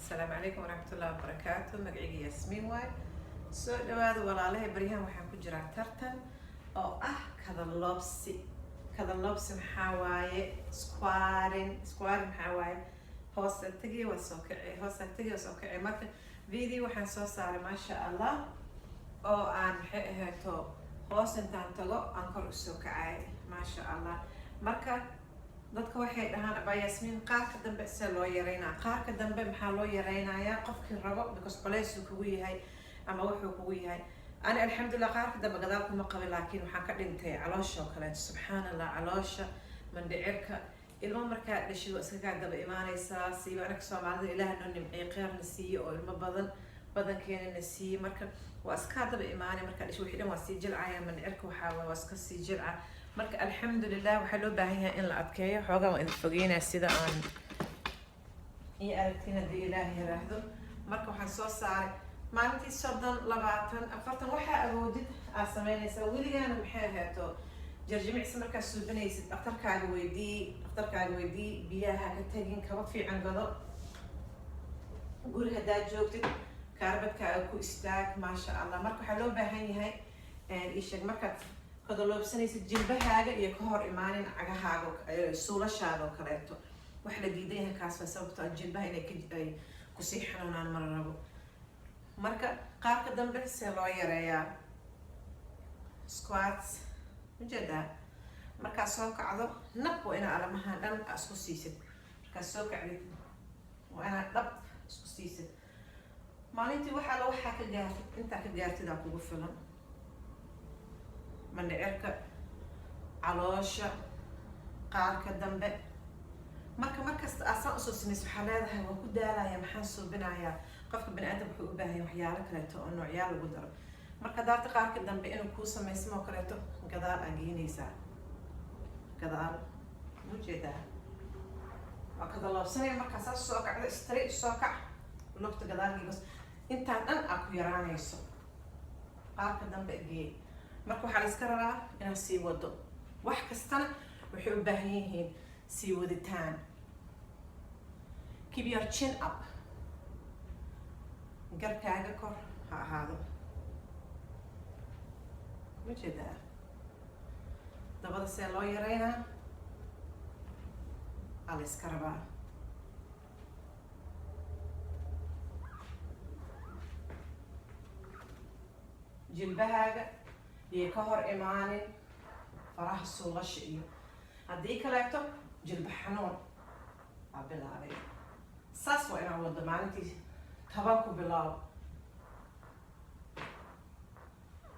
السلام عليكم ورحمة الله وبركاته. مقعي ياسمين واي سو دواad walaalahay baryahan waxaan ku jiraa tartan oo ah kadaloobsi maxaa waaye squaring maxaa waaye hoos tagi waa soo kacay marka video waxaan soo saaray maasha Allah oo aan maxay ahaato hoos intaan tago aan kor u soo kacay maasha Allah marka dadka waxay dhahaan aba Yasmin qaarka dambe si loo yareynaa qaarka dambe maxaa loo yareynayaa qofkii rabo because culays uu kugu yahay ama wuxuu kugu yahay ana alxamdulillah qaarka dambe gadaal kuma qabin laakiin waxaan ka dhintay caloosha kale subxaanallah caloosha mandhicirka ilmo markaa dhashay waa iska daba imaanaysaa siiba anaga Soomaalida Ilaahay noo nimcay qeyrna siiyo oo ilmo badankeena siiyo marka waa iska daba imaanay markaa dhashay wixii dhan waa sii jilcaya mandhicirka waa iska sii jilca marka alxamdulillah waxaa loo baahan yahay in la adkeeyo xoogaa waan idin fogeynaa sida aan iyo aragtiin haddii Ilaahay yiraahdo marka waxaan soo saaray maalintii 30 20 40 waxaa awoodid aad samaynaysaa weligaana maxay ahaato jarjimicsi markaa suubanaysid dhakhtarkaaga weydii biyaha ka tagin kaba fiican gado guri haddaad joogtid kaarbadkaaga ku istaag maasha Allah marka waxaa loo baahan yahay isheeg markaad kadaloobsanaysid jilbahaaga iyo ka hor imaanin cagahaaga suulashaada oo kaleeto wax la diidan yahay kaas waa sababtoo ah jilbaha inay kusii xanuunaan mar rabo marka qaarka dambe see loo yareeyaa squats ujeedaa markaa soo kacdo nab waa inaa alamahan dhan isku siisid markaa soo kacdid waa inaa dhab isku siisid maalintii waxaa ka gaartid intaa ka gaartidaa kugu filan mandhicirka caloosha qaarka dambe markasta aasaan usoo samaysa waxaa leedahay waa ku daalaya maxaan suubinayaa qofka baniaadam wuxuu u baahan yahay waxyaalo kaleeto oo noocyaal lagu daro marka daarta qaarka dambe inuu kuu samaysmo oo kaleeto gadaal aa geynaysaa gadaal ujeedaa waa kadaloobsanaya markaa saas soo kacdo straight soo kac lugta gadaalgiibas intaan dhan aa ku yaraanayso qaarka dambe geey marka waxaa la iska rabaa inaad sii wado wax kastana waxay u baahan yihiin sii waditaan keep your chin up garkaaga kor ha ahaado ujeedaa dabada see loo yareynaa aa la iska rabaa jilbahaaga iyo ka hor imaanin faraha suulasha iyo haddii kaleeto jilba xanuun aa bilaabay saas waa inaan wado maalintii 10 ku bilaabo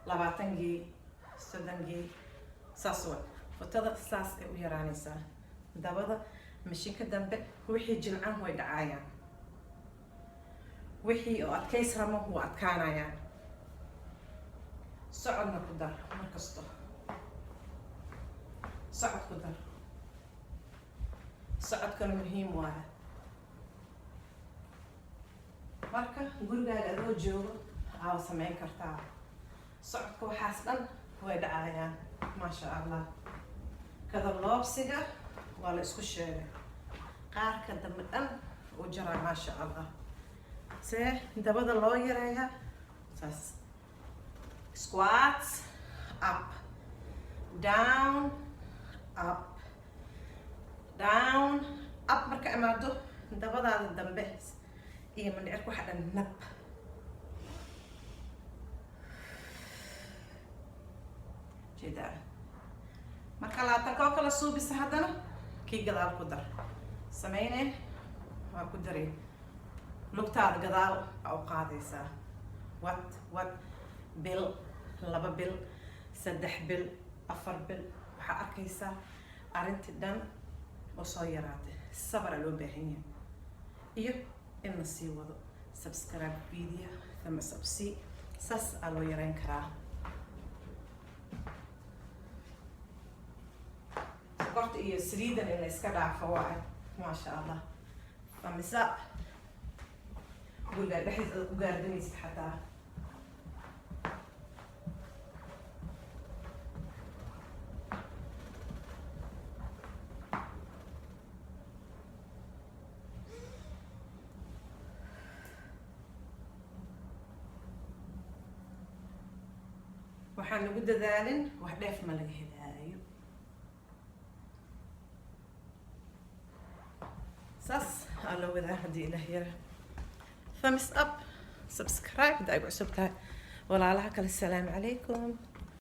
20 30 saas waa fotada saas ay u yaraanaysaa dabada mashiinka dambe wixii jilcan way dhacayaan wixii oo adkays ramo waa adkaanayaan socodna ku dar markasto socod ku dar socodkana muhiim waaye marka gurigaaga adoo joogo aa samayn kartaa socodka waxaas dhan way dhacayaan maasha Allah kadaloobsiga waa la isku sheegay qaarka dambe dhan u jaraa maasha Allah see dabada loo yareeyaa saas squats up down up down up marka imaado dabadaada dambe iyo mandhicirka waxa dhan nab jeedaa marka laatanka oo kala suubisa haddana kii gadaal ku dar sameyne waa ku daray lugtaada gadaal aa u qaadaysaa wat bil 2 bil 3 bil 4 bil waxaa arkaysaa arrintii dhan oo soo yaraatay sabra loo baahan yahay iyo in la sii wado subscribe video thumbs up saas aa loo yareyn karaa sokorta iyo saliidan in la iska dhaafo waaye maasha Allah thumbs up guriga dhexdiisa ku gaardanaysid xataa waxaan ugu dadaalin wax dheef ma laga helaayo saas aa loo wadaa haddii ilaah yara thumbs up subscribe da ay cusub tahay walaalaha kale asalaamu calaykum